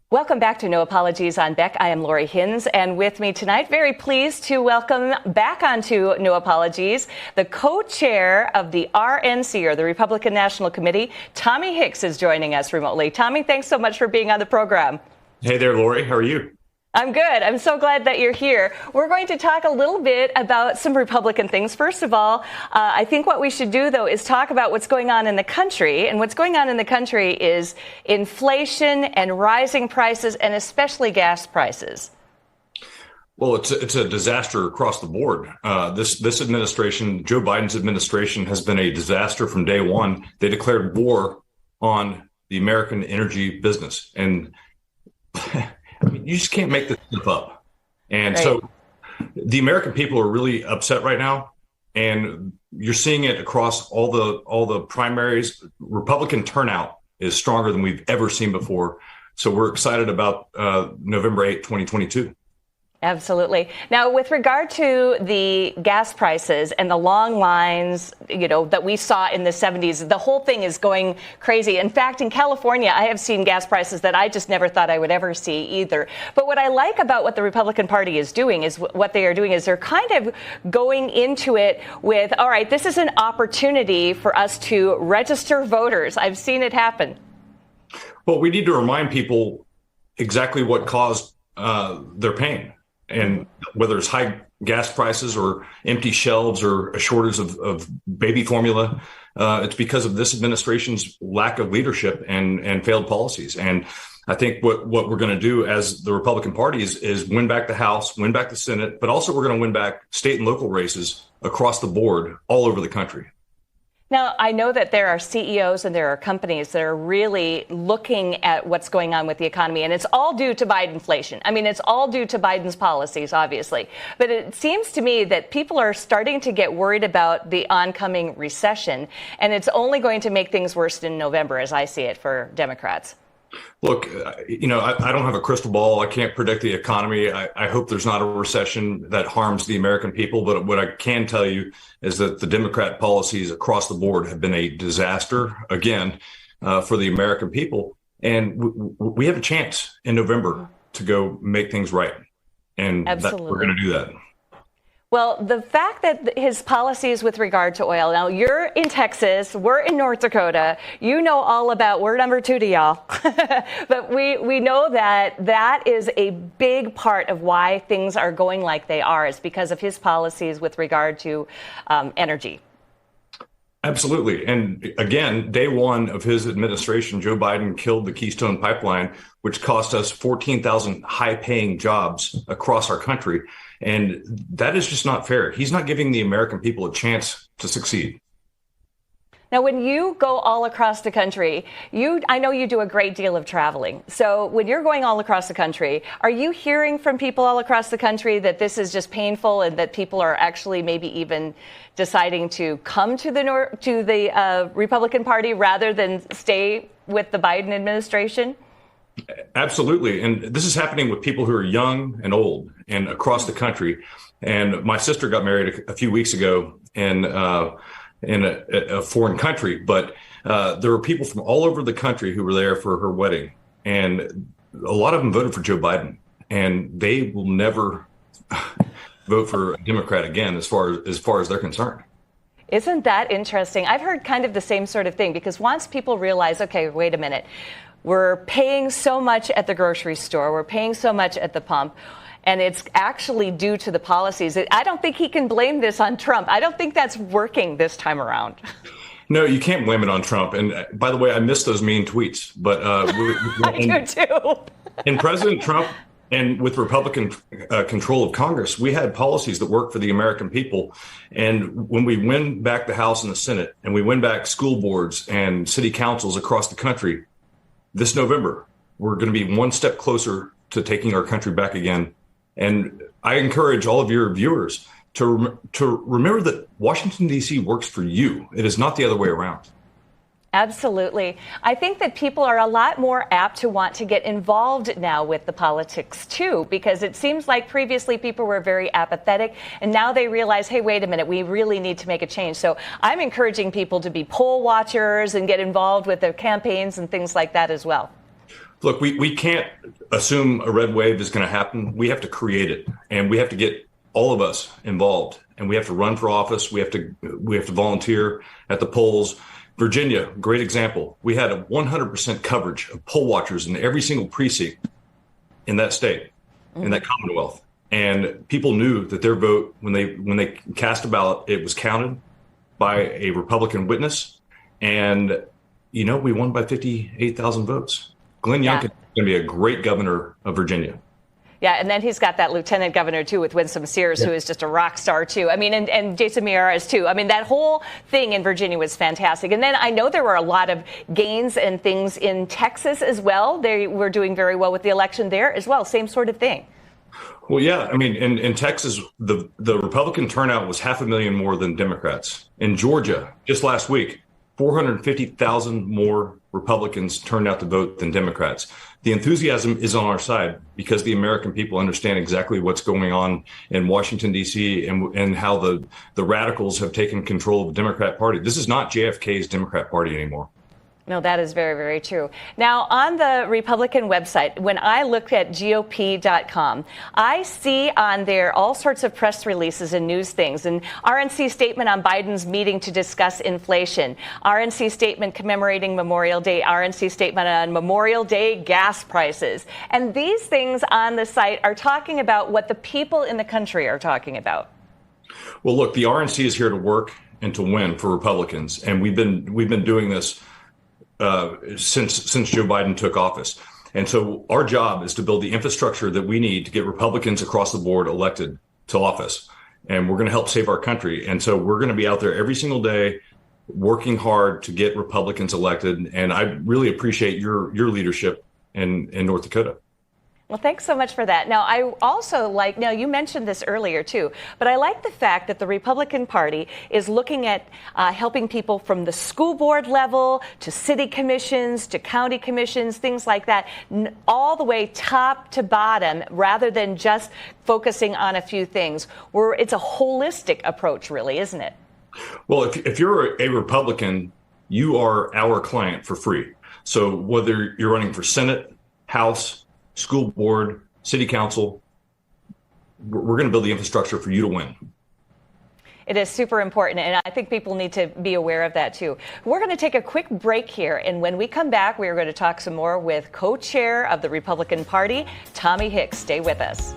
Welcome back to No Apologies on BEK. I am Lori Hinz, and with me tonight, very pleased to welcome back onto No Apologies, the co-chair of the RNC, or the Republican National Committee, Tommy Hicks, is joining us remotely. Tommy, thanks so much for being on the program. Hey there, Lori. How are you? I'm good. I'm so glad that you're here. We're going to talk a little bit about some Republican things. First of all, I think what we should do, though, is talk about what's going on in the country. And what's going on in the country is inflation and rising prices, and especially gas prices. Well, it's a disaster across the board. This administration, Joe Biden's administration, has been a disaster from day one. They declared war on the American energy business. And I mean, you just can't make this stuff up. And right. So the American people are really upset right now. And you're seeing it across all the primaries. Republican turnout is stronger than we've ever seen before. So we're excited about November 8, 2022. Absolutely. Now, with regard to the gas prices and the long lines, that we saw in the 70s, the whole thing is going crazy. In fact, in California, I have seen gas prices that I just never thought I would ever see either. But what I like about what the Republican Party is doing is what they are doing is they're kind of going into it with, all right, this is an opportunity for us to register voters. I've seen it happen. Well, we need to remind people exactly what caused their pain. And whether it's high gas prices or empty shelves or a shortage of baby formula, it's because of this administration's lack of leadership and failed policies. And I think what we're going to do as the Republican Party is win back the House, win back the Senate, but also we're going to win back state and local races across the board all over the country. Now, I know that there are CEOs and there are companies that are really looking at what's going on with the economy, and it's all due to Bidenflation. I mean, it's all due to Biden's policies, obviously. But it seems to me that people are starting to get worried about the oncoming recession, and it's only going to make things worse in November, as I see it, for Democrats. Look, I don't have a crystal ball. I can't predict the economy. I hope there's not a recession that harms the American people. But what I can tell you is that the Democrat policies across the board have been a disaster, again, for the American people. And we have a chance in November to go make things right. And we're going to do that. Well, the fact that his policies with regard to oil, now you're in Texas, we're in North Dakota, you know all about, we're number 2 to y'all, but we know that is a big part of why things are going like they are, is because of his policies with regard to energy. Absolutely. And again, day one of his administration, Joe Biden killed the Keystone Pipeline, which cost us 14,000 high-paying jobs across our country. And that is just not fair. He's not giving the American people a chance to succeed. Now, when you go all across the country, I know you do a great deal of traveling. So when you're going all across the country, are you hearing from people all across the country that this is just painful and that people are actually maybe even deciding to come to the Republican Party rather than stay with the Biden administration? Absolutely. And this is happening with people who are young and old and across the country. And my sister got married a few weeks ago in a foreign country, but there were people from all over the country who were there for her wedding. And a lot of them voted for Joe Biden, and they will never vote for a Democrat again as far as they're concerned. Isn't that interesting? I've heard kind of the same sort of thing, because once people realize, okay, wait a minute, we're paying so much at the grocery store, we're paying so much at the pump, and it's actually due to the policies. I don't think he can blame this on Trump. I don't think that's working this time around. No, you can't blame it on Trump. And by the way, I missed those mean tweets. But I do too. And President Trump and with Republican control of Congress, we had policies that work for the American people. And when we win back the House and the Senate, and we win back school boards and city councils across the country, this November, we're going to be one step closer to taking our country back again. And I encourage all of your viewers to remember that Washington, D.C. works for you. It is not the other way around. Absolutely. I think that people are a lot more apt to want to get involved now with the politics, too, because it seems like previously people were very apathetic, and now they realize, hey, wait a minute, we really need to make a change. So I'm encouraging people to be poll watchers and get involved with their campaigns and things like that as well. Look, we can't assume a red wave is going to happen. We have to create it, and we have to get all of us involved, and we have to run for office. We have to volunteer at the polls. Virginia, great example. We had a 100% coverage of poll watchers in every single precinct in that state, in that Commonwealth. And people knew that their vote, when they cast a ballot, it was counted by a Republican witness. And, we won by 58,000 votes. Glenn Youngkin is going to be a great governor of Virginia. Yeah, and then he's got that lieutenant governor, too, with Winsome Sears, who is just a rock star, too. I mean, and Jason Miyares, too. I mean, that whole thing in Virginia was fantastic. And then I know there were a lot of gains and things in Texas as well. They were doing very well with the election there as well. Same sort of thing. Well, yeah. I mean, in Texas, the Republican turnout was 500,000 more than Democrats. In Georgia, just last week, 450,000 more Republicans turned out to vote than Democrats. The enthusiasm is on our side because the American people understand exactly what's going on in Washington, D.C. and how the radicals have taken control of the Democrat Party. This is not JFK's Democrat Party anymore. No, that is very, very true. Now, on the Republican website, when I look at GOP.com, I see on there all sorts of press releases and news things. And RNC statement on Biden's meeting to discuss inflation, RNC statement commemorating Memorial Day, RNC statement on Memorial Day gas prices. And these things on the site are talking about what the people in the country are talking about. Well, look, the RNC is here to work and to win for Republicans. And we've been doing this since Joe Biden took office. And so our job is to build the infrastructure that we need to get Republicans across the board elected to office. And we're going to help save our country. And so we're going to be out there every single day working hard to get Republicans elected. And I really appreciate your leadership in North Dakota. Well, thanks so much for that. Now, I also now you mentioned this earlier, too, but I like the fact that the Republican Party is looking at helping people from the school board level to city commissions to county commissions, things like that, all the way top to bottom, rather than just focusing on a few things. It's a holistic approach, really, isn't it? Well, if you're a Republican, you are our client for free. So whether you're running for Senate, House, school board, city council, we're going to build the infrastructure for you to win. It is super important, and I think people need to be aware of that, too. We're going to take a quick break here, and when we come back, we are going to talk some more with co-chair of the Republican Party, Tommy Hicks. Stay with us.